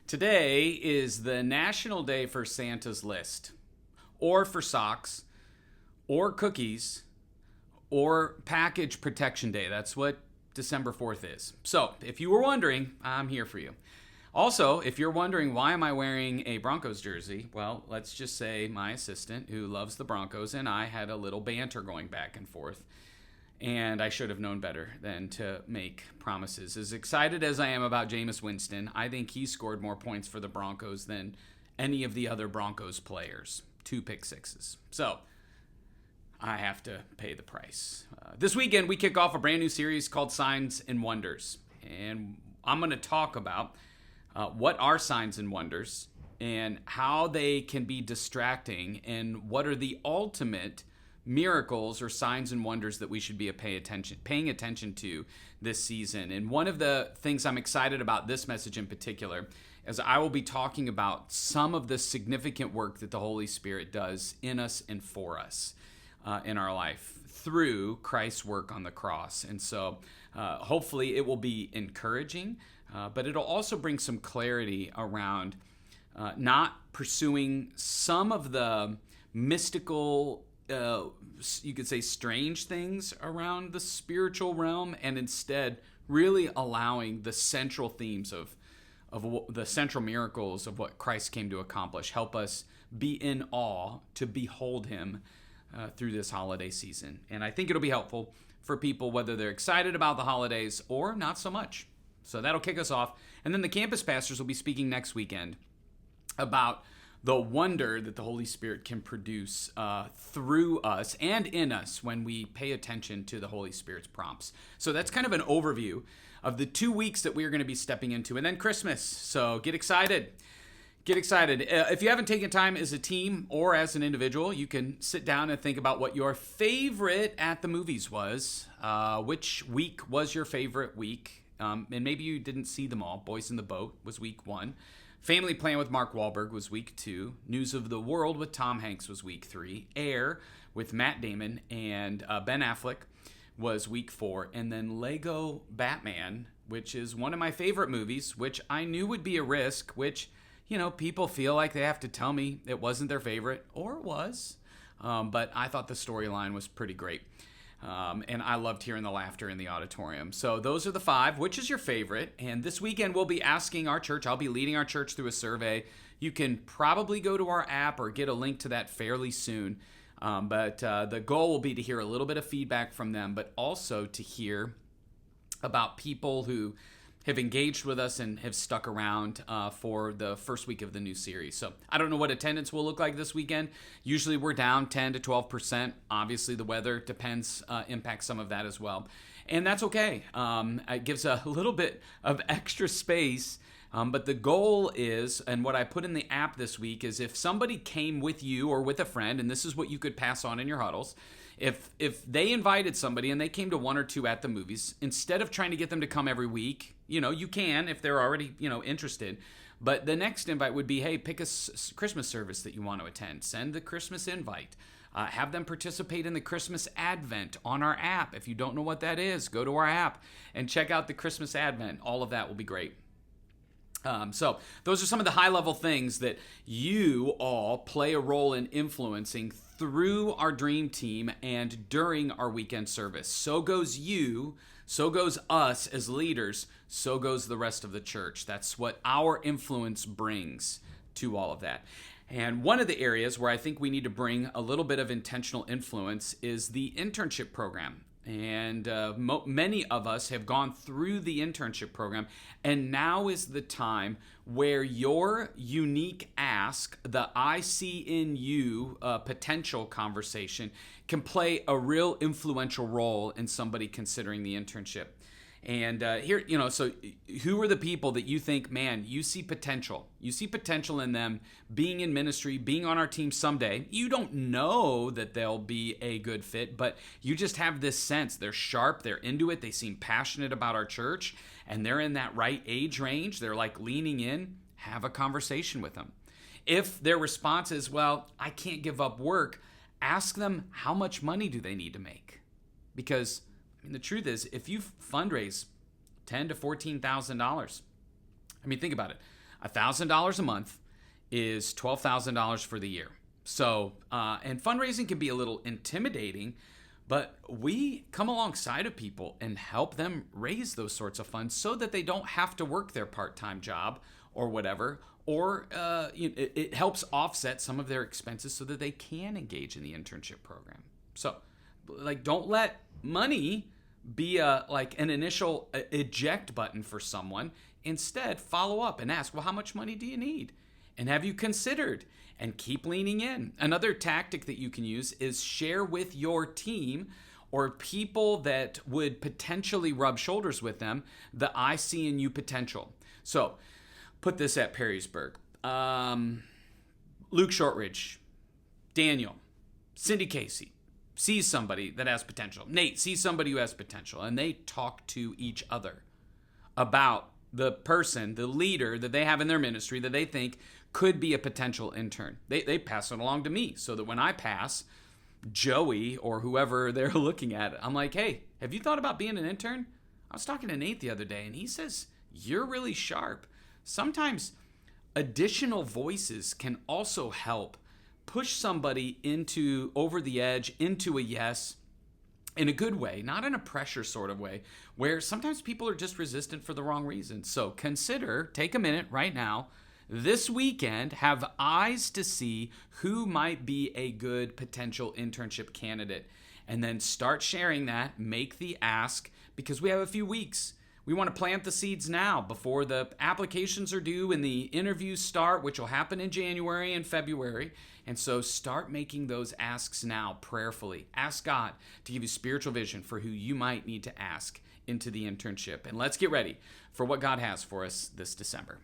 Today is the National Day for Santa's List, or for socks, or cookies, or Package Protection Day. That's what December 4th is. So, if you were wondering, I'm here for you. Also, if you're wondering why am I wearing a Broncos jersey, well, let's just say my assistant, who loves the Broncos, and I had a little banter going back and forth. And I should have known better than to make promises. As excited as I am about Jameis Winston, I think he scored more points for the Broncos than any of the other Broncos players. 2 pick sixes. So, I have to pay the price. This weekend, we kick off a brand new series called Signs and Wonders. And I'm going to talk about what are signs and wonders and how they can be distracting and what are the ultimate miracles or signs and wonders that we should be paying attention to this season. And one of the things I'm excited about this message in particular is I will be talking about some of the significant work that the Holy Spirit does in us and for us in our life through Christ's work on the cross. And so hopefully it will be encouraging, but it'll also bring some clarity around not pursuing some of the mystical you could say strange things around the spiritual realm, and instead really allowing the central themes of the central miracles of what Christ came to accomplish help us be in awe to behold him through this holiday season. And I think it'll be helpful for people whether they're excited about the holidays or not so much. So that'll kick us off, and then the campus pastors will be speaking next weekend about the wonder that the Holy Spirit can produce through us and in us when we pay attention to the Holy Spirit's prompts. So that's kind of an overview of the 2 weeks that we're going to be stepping into, and then Christmas. So get excited. Get excited. If you haven't taken time as a team or as an individual, you can sit down and think about what your favorite at the movies was. Which week was your favorite week? And maybe you didn't see them all. Boys in the Boat was week 1. Family Plan with Mark Wahlberg was week 2. News of the World with Tom Hanks was week 3. Air with Matt Damon and Ben Affleck was week 4. And then Lego Batman, which is one of my favorite movies, which I knew would be a risk, which, you know, people feel like they have to tell me it wasn't their favorite, or it was. But I thought the storyline was pretty great. And I loved hearing the laughter in the auditorium. So those are the 5. Which is your favorite? And this weekend we'll be asking our church. I'll be leading our church through a survey. You can probably go to our app or get a link to that fairly soon. But the goal will be to hear a little bit of feedback from them, but also to hear about people who have engaged with us and have stuck around for the first week of the new series. So I don't know what attendance will look like this weekend. Usually we're down 10 to 12%. Obviously the weather impacts some of that as well. And that's okay. It gives a little bit of extra space. But the goal is, and what I put in the app this week is if somebody came with you or with a friend, and this is what you could pass on in your huddles, if they invited somebody and they came to 1 or 2 at the movies, instead of trying to get them to come every week, you can if they're already, interested. But the next invite would be, hey, pick a Christmas service that you want to attend. Send the Christmas invite. Have them participate in the Christmas Advent on our app. If you don't know what that is, go to our app and check out the Christmas Advent. All of that will be great. So those are some of the high-level things that you all play a role in influencing through our dream team and during our weekend service. So goes you, so goes us as leaders, so goes the rest of the church. That's what our influence brings to all of that. And one of the areas where I think we need to bring a little bit of intentional influence is the internship program. And many of us have gone through the internship program, and now is the time where your unique ask, the I see in you potential conversation, can play a real influential role in somebody considering the internship. And here, so who are the people that you think, man, you see potential? You see potential in them being in ministry, being on our team someday. You don't know that they'll be a good fit, but you just have this sense. They're sharp, they're into it, they seem passionate about our church, and they're in that right age range. They're like leaning in. Have a conversation with them. If their response is, well, I can't give up work, ask them how much money do they need to make? Because the truth is, if you fundraise $10,000 to $14,000, think about it. $1,000 a month is $12,000 for the year. So, and fundraising can be a little intimidating, but we come alongside of people and help them raise those sorts of funds so that they don't have to work their part-time job or whatever, or it helps offset some of their expenses so that they can engage in the internship program. So, like, don't let money be an initial eject button for someone. Instead, follow up and ask, well, how much money do you need? And have you considered? And keep leaning in. Another tactic that you can use is share with your team or people that would potentially rub shoulders with them the I see in you potential. So put this at Perrysburg. Luke Shortridge, Daniel, Cindy Casey sees somebody that has potential. Nate sees somebody who has potential, and they talk to each other about the person, the leader that they have in their ministry that they think could be a potential intern. They pass it along to me so that when I pass Joey or whoever they're looking at, I'm like, hey, have you thought about being an intern? I was talking to Nate the other day, and he says, you're really sharp. Sometimes additional voices can also help push somebody over the edge, into a yes, in a good way, not in a pressure sort of way, where sometimes people are just resistant for the wrong reasons. So take a minute right now, this weekend, have eyes to see who might be a good potential internship candidate, and then start sharing that, make the ask, because we have a few weeks. We want to plant the seeds now before the applications are due and the interviews start, which will happen in January and February. And so start making those asks now prayerfully. Ask God to give you spiritual vision for who you might need to ask into the internship. And let's get ready for what God has for us this December.